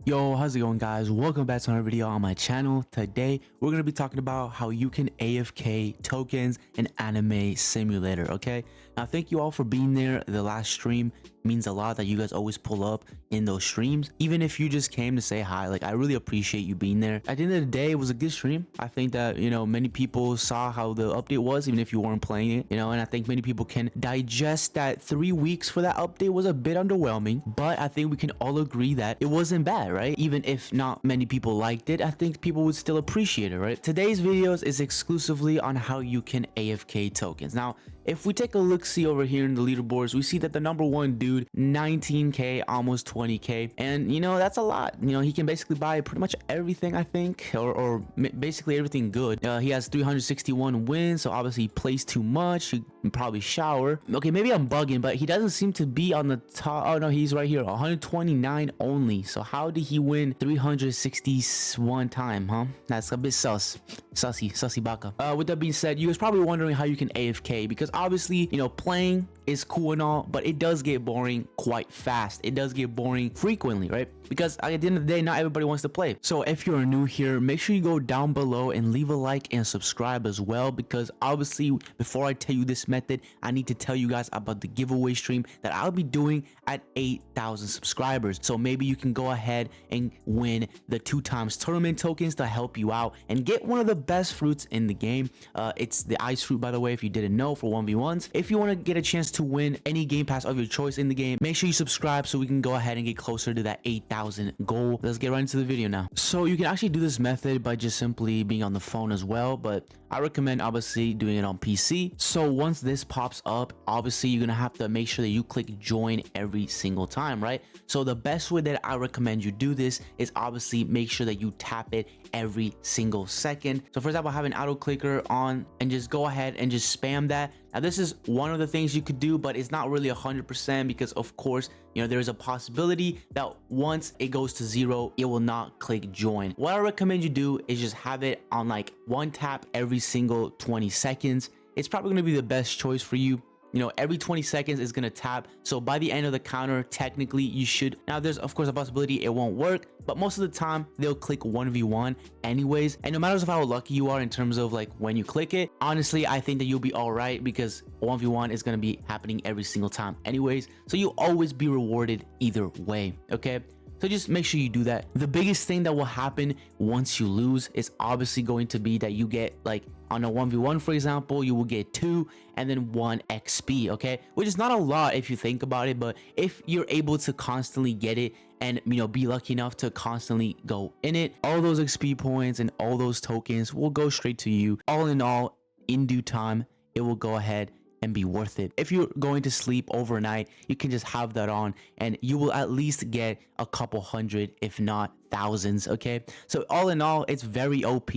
Yo, how's it going, guys? Welcome back to another video on my channel. Today we're going to be talking about how you can AFK tokens in Anime Simulator. Okay, now thank you all for being there. The last stream means a lot that you guys always pull up in those streams, even if you just came to say hi. Like, I really appreciate you being there. At the end of the day, it was a good stream. I think that, you know, many people saw how the update was, even if you weren't playing it, you know, and I think many people can digest that 3 weeks for that update was a bit underwhelming, but I think we can all agree that it wasn't bad, right? Even if not many people liked it, I think people would still appreciate it, right? Today's videos is exclusively on how you can AFK tokens. Now, if we take a look-see over here in the leaderboards, we see that the number one dude, 19k, almost 20k, and you know, that's a lot. You know, he can basically buy pretty much everything, I think, or basically everything good. He has 361 wins, so obviously he plays too much. He can probably shower. Okay, maybe I'm bugging, but he doesn't seem to be on the top. Oh no, he's right here, 129 only. So how did he win 361 time, huh? That's a bit sussy baka. With that being said, you guys probably wondering how you can AFK, because obviously, you know, playing is cool and all, but it does get boring quite fast. It does get boring frequently, right? Because at the end of the day, not everybody wants to play. So if you're new here, make sure you go down below and leave a like and subscribe as well, because obviously before I tell you this method, I need to tell you guys about the giveaway stream that I'll be doing at 8,000 subscribers. So maybe you can go ahead and win the 2x tournament tokens to help you out and get one of the best fruits in the game. It's the ice fruit, by the way, if you didn't know, for 1v1s. If you want to get a chance to win any game pass of your choice in the game, make sure you subscribe so we can go ahead and get closer to that 8,000 goal. Let's get right into the video now. So you can actually do this method by just simply being on the phone as well, but I recommend obviously doing it on PC. So once this pops up, obviously you're gonna have to make sure that you click join every single time, right? So the best way that I recommend you do this is obviously make sure that you tap it every single second. So for example, have an auto clicker on and just go ahead and just spam that. Now this is one of the things you could do, but it's not really 100%, because of course, you know, there is a possibility that once it goes to 0, it will not click join. What I recommend you do is just have it on like one tap every single 20 seconds. It's probably going to be the best choice for you. You know, every 20 seconds is going to tap. So by the end of the counter, technically you should. Now there's of course a possibility it won't work, but most of the time they'll click 1v1 anyways. And no matter how lucky you are in terms of like when you click it, honestly, I think that you'll be all right, because 1v1 is going to be happening every single time anyways. So you'll always be rewarded either way. Okay. So just make sure you do that. The biggest thing that will happen once you lose is obviously going to be that you get, like, on a 1v1, for example, you will get 2 and then 1 XP, okay? Which is not a lot if you think about it, but if you're able to constantly get it and, you know, be lucky enough to constantly go in it, all those XP points and all those tokens will go straight to you. All in all, in due time, it will go ahead and be worth it. If you're going to sleep overnight, you can just have that on and you will at least get a couple hundred, if not thousands. Okay, so all in all, it's very OP,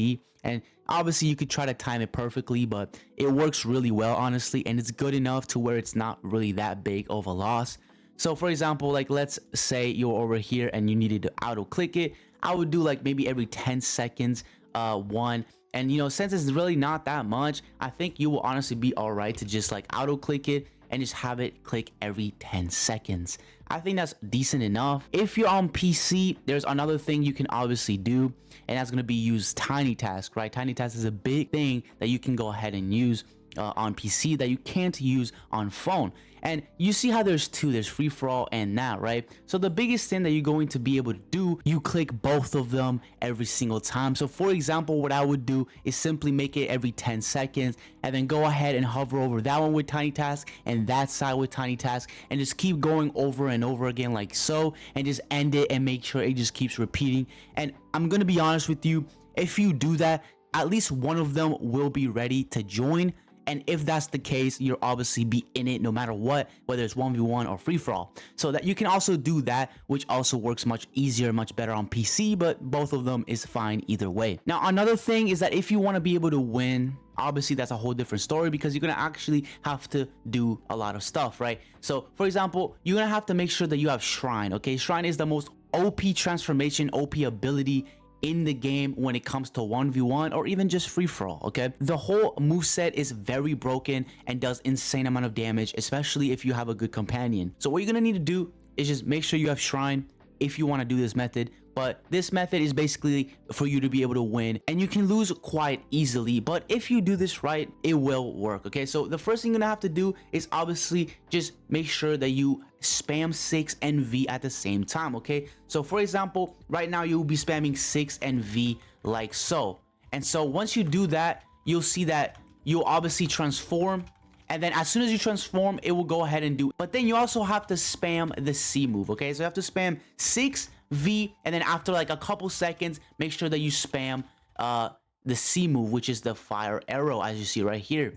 and obviously you could try to time it perfectly, but it works really well, honestly, and it's good enough to where it's not really that big of a loss. So for example, like, let's say you're over here and you needed to auto click it. I would do like maybe every 10 seconds one. And you know, since it's really not that much, I think you will honestly be all right to just like auto click it and just have it click every 10 seconds. I think that's decent enough. If you're on PC, there's another thing you can obviously do, and that's going to be use TinyTask, right? TinyTask is a big thing that you can go ahead and use on PC that you can't use on phone. And you see how there's two, there's free for all and that, right? So the biggest thing that you're going to be able to do, you click both of them every single time. So for example, what I would do is simply make it every 10 seconds and then go ahead and hover over that one with TinyTask and that side with TinyTask, and just keep going over and over again like so, and just end it and make sure it just keeps repeating. And I'm gonna be honest with you, if you do that, at least one of them will be ready to join. And if that's the case, you'll obviously be in it no matter what, whether it's 1v1 or free-for-all. So that you can also do that, which also works much easier, much better on PC, but both of them is fine either way. Now, another thing is that if you want to be able to win, obviously that's a whole different story, because you're going to actually have to do a lot of stuff, right? So for example, you're going to have to make sure that you have Shrine, okay? Shrine is the most OP transformation, OP ability in the game when it comes to 1v1 or even just free-for-all. Okay, the whole moveset is very broken and does insane amount of damage, especially if you have a good companion. So what you're gonna need to do is just make sure you have Shrine. if you want to do this method, but this method is basically for you to be able to win, and you can lose quite easily, but if you do this right, it will work. Okay, so the first thing you're gonna have to do is obviously just make sure that you spam 6 and V at the same time. Okay, so for example, right now you'll be spamming 6 and V like so, and so once you do that, you'll see that you'll obviously transform, and then as soon as you transform, it will go ahead and do it. But then you also have to spam the C move. Okay, so you have to spam 6 V, and then after like a couple seconds, make sure that you spam the C move, which is the fire arrow, as you see right here.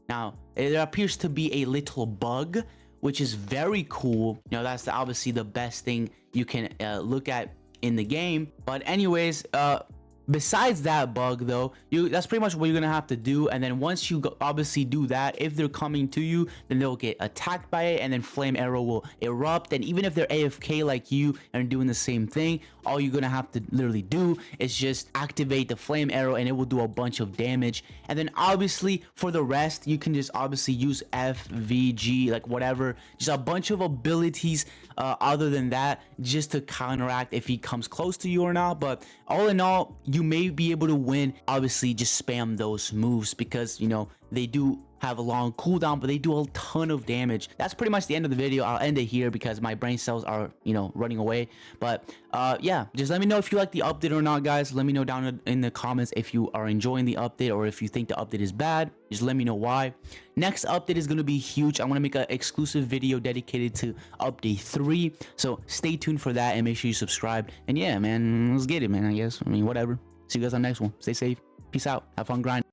Now there appears to be a little bug, which is very cool. You know, that's obviously the best thing you can look at in the game. But anyways, besides that bug though, that's pretty much what you're gonna have to do. And then once you obviously do that, if they're coming to you, then they'll get attacked by it, and then flame arrow will erupt. And even if they're AFK like you and doing the same thing, all you're gonna have to literally do is just activate the flame arrow, and it will do a bunch of damage. And then obviously for the rest, you can just obviously use FVG, like whatever, just a bunch of abilities other than that, just to counteract if he comes close to you or not. But all in all, you may be able to win. Obviously just spam those moves, because you know they do have a long cooldown, but they do a ton of damage. That's pretty much the end of the video. I'll end it here because my brain cells are, you know, running away. But yeah, just let me know if you like the update or not, guys. Let me know down in the comments if you are enjoying the update, or if you think the update is bad. Just let me know why. Next update is going to be huge. I want to make an exclusive video dedicated to update 3, so stay tuned for that, and make sure you subscribe. And yeah, man, let's get it, man. I guess, I mean, whatever. See you guys on the next one. Stay safe. Peace out. Have fun grinding.